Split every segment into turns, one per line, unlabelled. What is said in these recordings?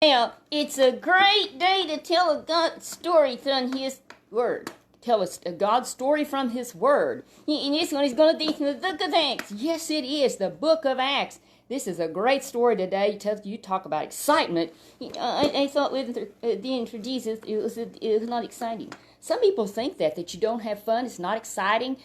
Now, it's a great day to tell a God story from His Word. Tell us a God story from His Word. And this one is going to be from the book of Acts. Yes, it is, the book of Acts. This is a great story today. You talk about excitement. I thought with the end for Jesus, it was not exciting. Some people think that you don't have fun, it's not exciting.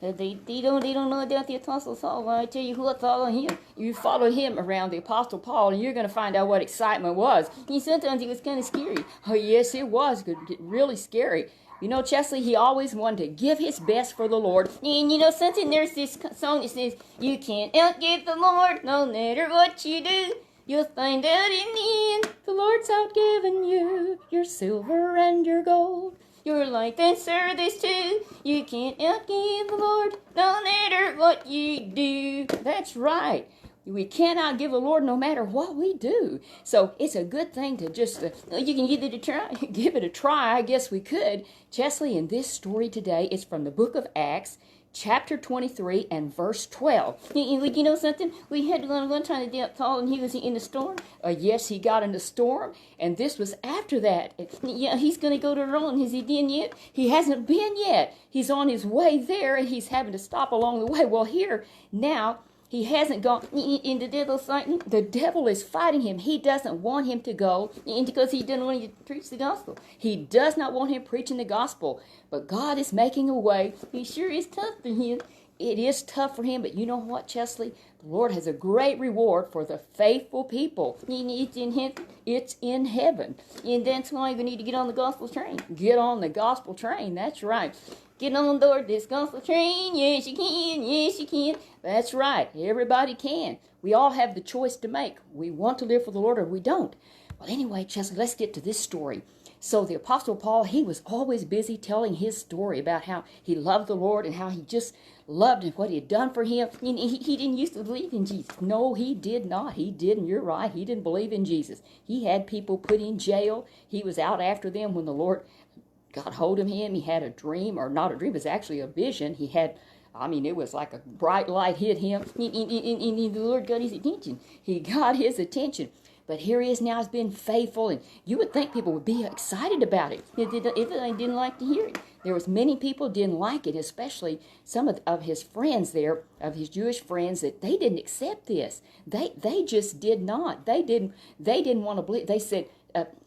They don't know about the Apostle Saul. Well, I tell you what, follow him. You follow him around the Apostle Paul, and you're going to find out what excitement was. And sometimes it was kind of scary. Oh yes, it was. It could get really scary. You know, Chesley, he always wanted to give his best for the Lord. And you know something, there's this song that says, you can't outgive the Lord no matter what you do. You'll find out in the end, the Lord's outgiven you your silver and your gold. Your life and service too. You can't outgive the Lord no matter what you do. That's right. We cannot give the Lord no matter what we do. So it's a good thing to just, you can give it a try. Give it a try, I guess we could. Chesley, in this story today is from the book of Acts, chapter 23 and verse 12. You know something? We had one time to Paul and he was in the storm. Yes, he got in the storm. And this was after that. Yeah, he's going to go to Rome. Has he been yet? He hasn't been yet. He's on his way there and he's having to stop along the way. Well, here, now, he hasn't gone in the devil's fighting. The devil is fighting him. He doesn't want him to go because he doesn't want him to preach the gospel. He does not want him preaching the gospel. But God is making a way. He sure is tough for him. It is tough for him, but you know what, Chesley? The Lord has a great reward for the faithful people. It's in heaven. It's in heaven. And that's why we need to get on the gospel train. Get on the gospel train. That's right. Get on board this gospel train. Yes, you can. Yes, you can. That's right. Everybody can. We all have the choice to make. We want to live for the Lord or we don't. Well, anyway, Chesley, let's get to this story. So the Apostle Paul, he was always busy telling his story about how he loved the Lord and how he just loved and what he had done for him. He didn't used to believe in Jesus. No, he did not. He didn't. You're right. He didn't believe in Jesus. He had people put in jail. He was out after them when the Lord got hold of him. He had a dream, or not a dream, it was actually a vision. He had, it was like a bright light hit him. And the Lord got his attention. He got his attention. But here he is now, has been faithful, and you would think people would be excited about it if they didn't like to hear it. There was many people didn't like it, especially some of his friends there, of his Jewish friends, that they didn't accept this. They just did not. They didn't want to believe. They said,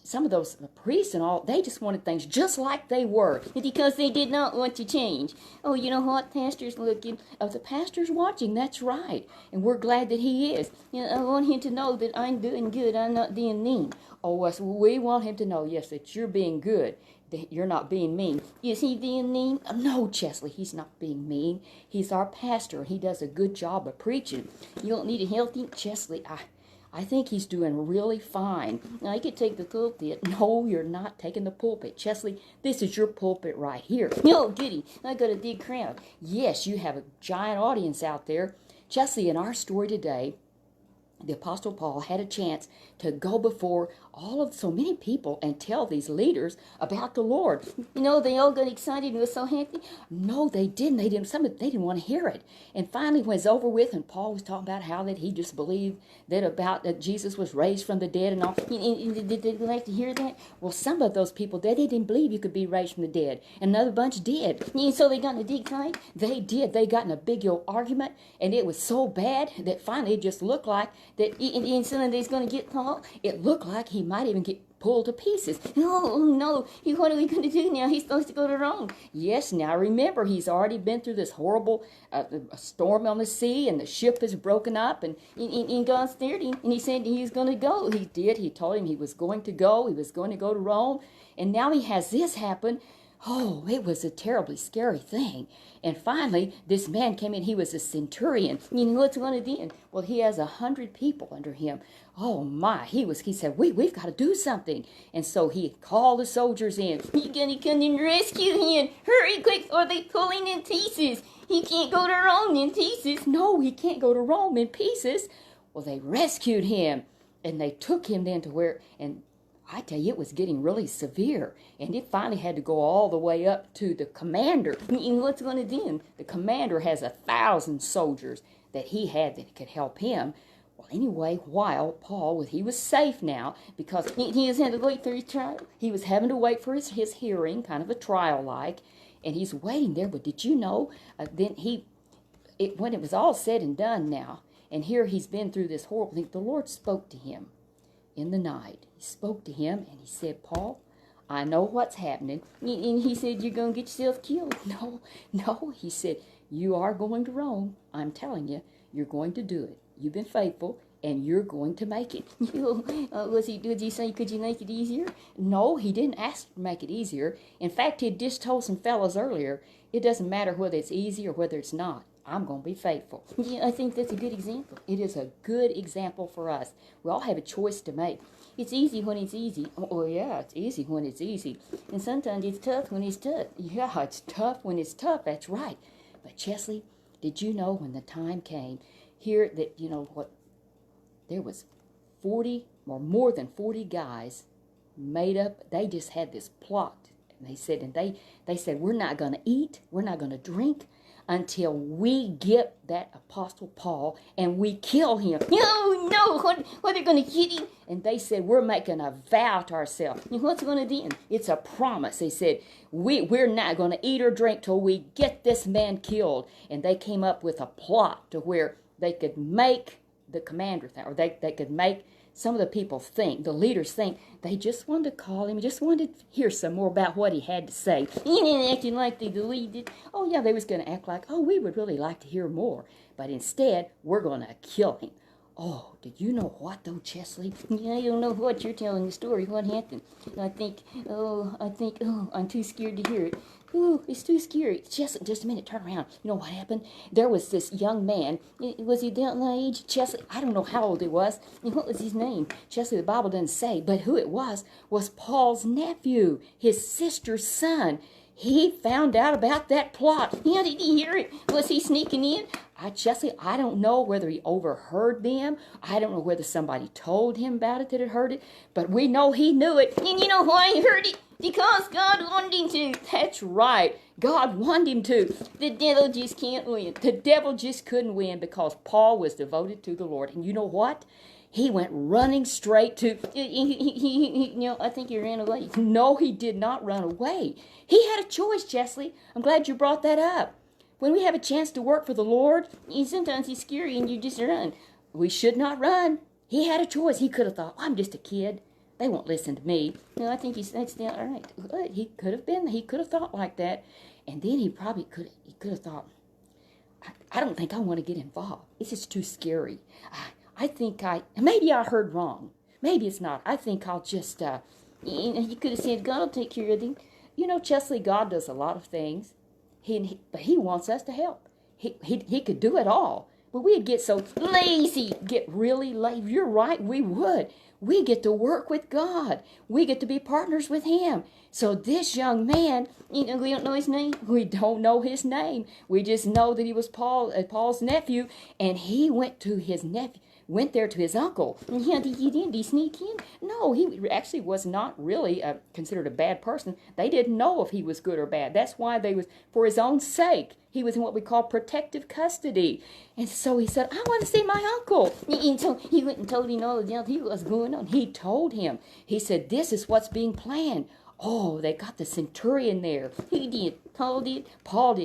some of those priests and all, they just wanted things just like they were because they did not want to change. Oh, you know what? Pastor's looking. Oh, the pastor's watching. That's right. And we're glad that he is. You know, I want him to know that I'm doing good. I'm not being mean. Oh, yes, we want him to know, yes, that you're being good, that you're not being mean. Is he being mean? No, Chesley, he's not being mean. He's our pastor. He does a good job of preaching. You don't need to help him, Chesley. I think he's doing really fine. Now, I could take the pulpit. No, you're not taking the pulpit. Chesley, this is your pulpit right here. No, goody. I got a big crowd. Yes, you have a giant audience out there. Chesley, in our story today, the Apostle Paul had a chance to go before so many people and tell these leaders about the Lord. You know, they all got excited and were so happy. No, they didn't. They didn't want to hear it. And finally, when it was over with, and Paul was talking about how that he just believed that Jesus was raised from the dead and all. Did they like to hear that? Well, some of those people, they didn't believe you could be raised from the dead. Another bunch did. And so they got in a big fight. They did. They got in a big old argument, and it was so bad that finally it just looked like that instead he's going to get Paul, it looked like he might even get pulled to pieces. Oh, no. What are we going to do now? He's supposed to go to Rome. Yes, now remember, he's already been through this horrible storm on the sea, and the ship is broken up, and God steered him, and he said he was going to go. He did. He told him he was going to go. He was going to go to Rome, and now he has this happen. Oh, it was a terribly scary thing. And finally, this man came in. He was a centurion. You know what's one of them? Well, he has 100 people under him. Oh, my. He said, we've got to do something. And so he called the soldiers in. You're going to come and rescue him. Hurry, quick, or they pull him in pieces. He can't go to Rome in pieces. No, he can't go to Rome in pieces. Well, they rescued him. And they took him then to where... and I tell you, it was getting really severe, and it finally had to go all the way up to the commander. And what's going to do? The commander has 1,000 soldiers that he had that could help him. Well, anyway, while Paul, he was safe now because he was having to wait for his trial. He was having to wait for his hearing, kind of a trial like, and he's waiting there. But did you know, when it was all said and done now, and here he's been through this horrible thing, the Lord spoke to him in the night. He spoke to him and he said, Paul, I know what's happening. And he said, you're going to get yourself killed. No, he said, you are going to Rome. I'm telling you, you're going to do it. You've been faithful, and you're going to make it. Did he say, could you make it easier? No, he didn't ask to make it easier. In fact, he just told some fellows earlier, it doesn't matter whether it's easy or whether it's not. I'm going to be faithful. Yeah, I think that's a good example. It is a good example for us. We all have a choice to make. It's easy when it's easy. Oh, yeah, it's easy when it's easy. And sometimes it's tough when it's tough. Yeah, it's tough when it's tough. That's right. But Chesley, did you know when the time came here that, there was 40 or more than 40 guys made up. They just had this plot. And they said, we're not going to eat. We're not going to drink until we get that Apostle Paul and we kill him. No, what they're going to get him? And they said, we're making a vow to ourselves. And what's going to do? It's a promise. They said, we're not going to eat or drink till we get this man killed. And they came up with a plot to where they could make the commander think, or they could make some of the people think, the leaders think, they just wanted to call him, just wanted to hear some more about what he had to say. He didn't acting like the lead did. Oh, yeah, they was going to act like, we would really like to hear more. But instead, we're going to kill him. Oh, did you know what, though, Chesley? Yeah, I don't know what you're telling the story. What happened? I think, I'm too scared to hear it. Ooh, it's too scary. Just a minute, turn around. You know what happened? There was this young man. Was he down in age? Chesley, I don't know how old he was. What was his name? Chesley, the Bible doesn't say. But who it was Paul's nephew, his sister's son. He found out about that plot. Yeah, did he hear it? Was he sneaking in? Chesley, I don't know whether he overheard them. I don't know whether somebody told him about it that had heard it. But we know he knew it. And you know why he heard it? Because God wanted him to. That's right. God wanted him to. The devil just can't win. The devil just couldn't win because Paul was devoted to the Lord. And you know what? He went running straight to, I think he ran away. No, he did not run away. He had a choice, Chesley. I'm glad you brought that up. When we have a chance to work for the Lord, sometimes he's scary and you just run. We should not run. He had a choice. He could have thought, I'm just a kid. They won't listen to me. No, I think that's all right. He could have thought like that. And then he probably could have thought, I don't think I want to get involved. It's just too scary. Maybe I heard wrong. Maybe it's not. I think I'll just, he could have said, God will take care of him. Chesley, God does a lot of things. But he wants us to help. He could do it all. But we'd get so lazy, get really lazy. You're right, we would. We get to work with God. We get to be partners with him. So this young man, we don't know his name. We don't know his name. We just know that he was Paul's nephew, and he went to his nephew. Went there to his uncle. Yeah, did he sneak in? No, he actually was not really considered a bad person. They didn't know if he was good or bad. That's why for his own sake, he was in what we call protective custody. And so he said, I want to see my uncle. And so he went and told him all the things was going on. He told him. He said, this is what's being planned. Oh, they got the centurion there. He did. Paul did.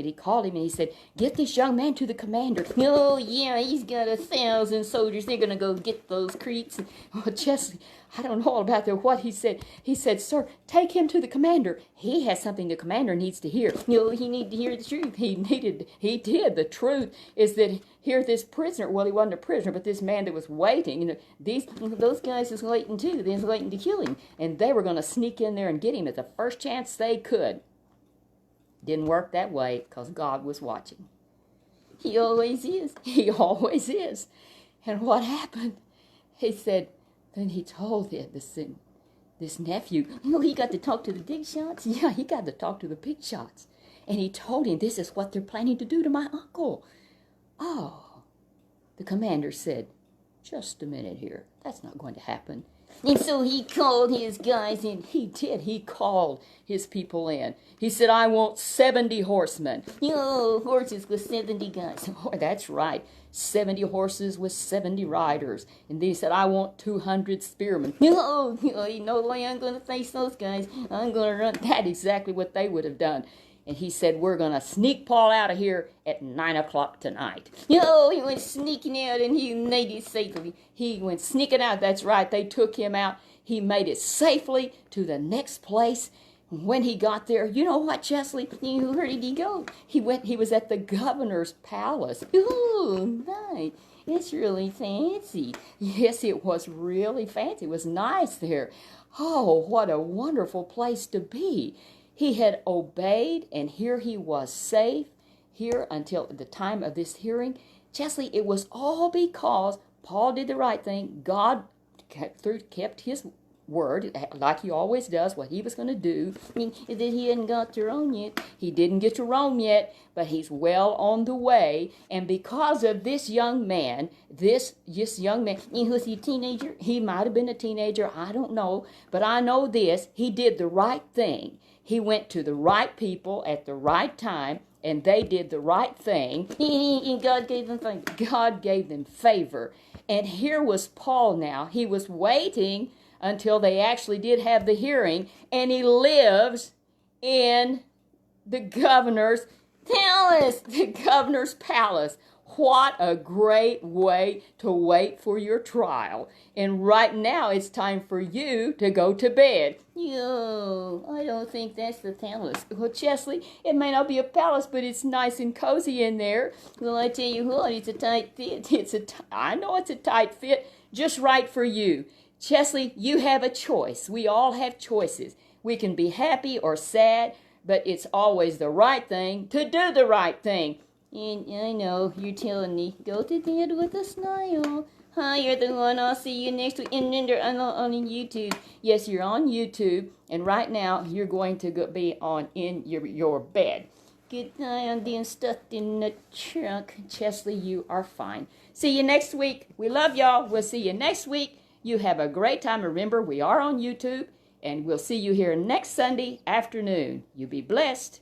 He called him and he said, get this young man to the commander. Oh, yeah, he's got 1,000 soldiers. They're going to go get those creeps. Oh, Chesley, I don't know all about that. What he said. He said, sir, take him to the commander. He has something the commander needs to hear. He needed to hear the truth. He did. The truth is that here this prisoner, well, he wasn't a prisoner, but this man that was waiting, those guys was waiting too. They was waiting to kill him. And they were going to sneak in there and get him at the first chance they could. Didn't work that way because God was watching. He always is. He always is. And what happened? He said, then he told him, this nephew, he got to talk to the big shots. Yeah, he got to talk to the big shots. And he told him, this is what they're planning to do to my uncle. Oh, the commander said, just a minute here. That's not going to happen. And so he called his guys in. He did. He called his people in. He said, I want 70 horsemen. Horses with 70 guys. Oh, that's right. 70 horses with 70 riders. And then he said, I want 200 spearmen. No way I'm going to face those guys. I'm going to run. That's exactly what they would have done. And he said, we're going to sneak Paul out of here at 9 o'clock tonight. He went sneaking out, and he made it safely. He went sneaking out. That's right. They took him out. He made it safely to the next place. When he got there, you know what, Chesley? Where did he go? He was at the governor's palace. Ooh, nice. It's really fancy. Yes, it was really fancy. It was nice there. Oh, what a wonderful place to be. He had obeyed, and here he was safe here until the time of this hearing. Chesley, it was all because Paul did the right thing. God kept his word, like he always does, what he was going to do. I mean, that he hadn't got to Rome yet. He didn't get to Rome yet, but he's well on the way. And because of this young man, this young man, was he a teenager? He might have been a teenager. I don't know. But I know this. He did the right thing. He went to the right people at the right time, and they did the right thing. And God gave them favor. God gave them favor. And here was Paul now. He was waiting until they actually did have the hearing, and he lives in the governor's palace. The governor's palace. What a great way to wait for your trial. And right now it's time for you to go to bed. I don't think that's the palace. Well, Chesley, it may not be a palace, but it's nice and cozy in there. Well, I tell you what, it's a tight fit. I know it's a tight fit, just right for you. Chesley, you have a choice. We all have choices. We can be happy or sad, but it's always the right thing to do the right thing. And I know you're telling me, go to bed with a smile. Hi, you're the one. I'll see you next week. And then on YouTube. Yes, you're on YouTube. And right now, you're going to be in your bed. Good night. I'm being stuffed in the trunk. Chesley, you are fine. See you next week. We love y'all. We'll see you next week. You have a great time. Remember, we are on YouTube. And we'll see you here next Sunday afternoon. You be blessed.